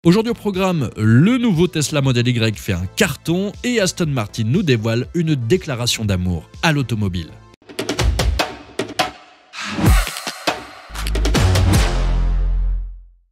Aujourd'hui au programme, le nouveau Tesla Model Y fait un carton et Aston Martin nous dévoile une déclaration d'amour à l'automobile.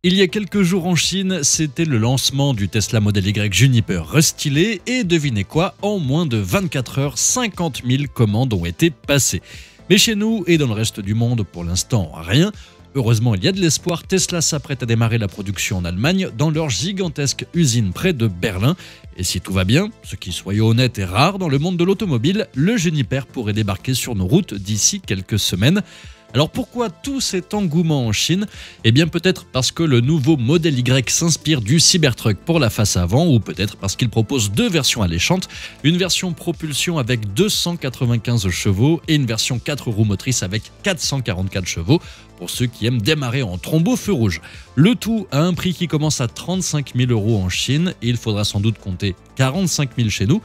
Il y a quelques jours en Chine, c'était le lancement du Tesla Model Y Juniper restylé et devinez quoi, en moins de 24 heures, 50 000 commandes ont été passées. Mais chez nous et dans le reste du monde, pour l'instant, rien. Heureusement, il y a de l'espoir, Tesla s'apprête à démarrer la production en Allemagne dans leur gigantesque usine près de Berlin. Et si tout va bien, ce qui, soyons honnêtes, est rare dans le monde de l'automobile, le Juniper pourrait débarquer sur nos routes d'ici quelques semaines. Alors pourquoi tout cet engouement en Chine? Eh bien peut-être parce que le nouveau Model Y s'inspire du Cybertruck pour la face avant, ou peut-être parce qu'il propose deux versions alléchantes, une version propulsion avec 295 chevaux et une version 4 roues motrices avec 444 chevaux, pour ceux qui aiment démarrer en trombeau feu rouge. Le tout à un prix qui commence à 35 000 € en Chine, et il faudra sans doute compter 45 000 chez nous.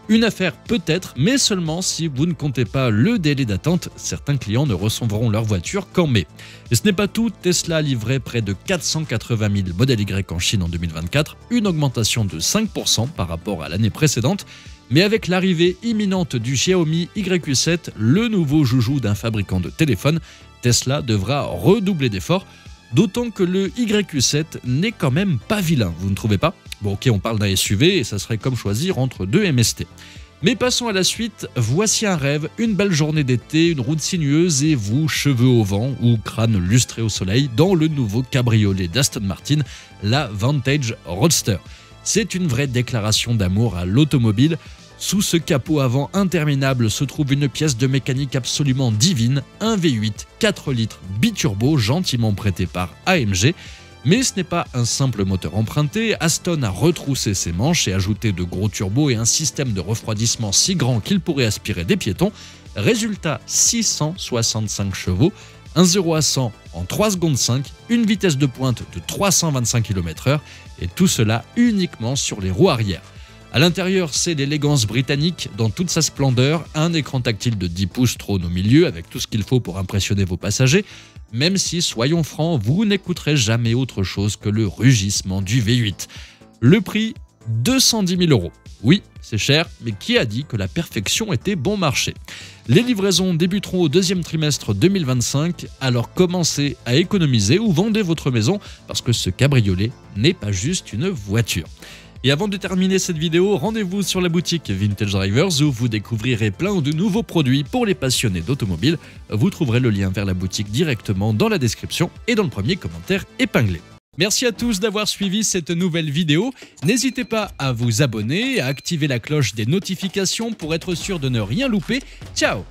Une affaire peut-être, mais seulement si vous ne comptez pas le délai d'attente. Certains clients ne recevront leur voiture qu'en mai. Et ce n'est pas tout, Tesla a livré près de 480 000 Model Y en Chine en 2024, une augmentation de 5% par rapport à l'année précédente. Mais avec l'arrivée imminente du Xiaomi YU7, le nouveau joujou d'un fabricant de téléphones, Tesla devra redoubler d'efforts. D'autant que le YU7 n'est quand même pas vilain, vous ne trouvez pas? Bon ok, on parle d'un SUV et ça serait comme choisir entre deux MST. Mais passons à la suite, voici un rêve, une belle journée d'été, une route sinueuse et vous, cheveux au vent ou crâne lustré au soleil, dans le nouveau cabriolet d'Aston Martin, la Vantage Roadster. C'est une vraie déclaration d'amour à l'automobile. Sous ce capot avant interminable se trouve une pièce de mécanique absolument divine, un V8 4 litres biturbo gentiment prêté par AMG. Mais ce n'est pas un simple moteur emprunté, Aston a retroussé ses manches et ajouté de gros turbos et un système de refroidissement si grand qu'il pourrait aspirer des piétons. Résultat, 665 chevaux, un 0 à 100 en 3 secondes 5, une vitesse de pointe de 325 km/h et tout cela uniquement sur les roues arrière. À l'intérieur, c'est l'élégance britannique dans toute sa splendeur, un écran tactile de 10 pouces trône au milieu avec tout ce qu'il faut pour impressionner vos passagers, même si, soyons francs, vous n'écouterez jamais autre chose que le rugissement du V8. Le prix, 210 000 €. Oui, c'est cher, mais qui a dit que la perfection était bon marché? Les livraisons débuteront au deuxième trimestre 2025, alors commencez à économiser ou vendez votre maison parce que ce cabriolet n'est pas juste une voiture. Et avant de terminer cette vidéo, rendez-vous sur la boutique Vintage Drivers où vous découvrirez plein de nouveaux produits pour les passionnés d'automobile. Vous trouverez le lien vers la boutique directement dans la description et dans le premier commentaire épinglé. Merci à tous d'avoir suivi cette nouvelle vidéo. N'hésitez pas à vous abonner et à activer la cloche des notifications pour être sûr de ne rien louper. Ciao!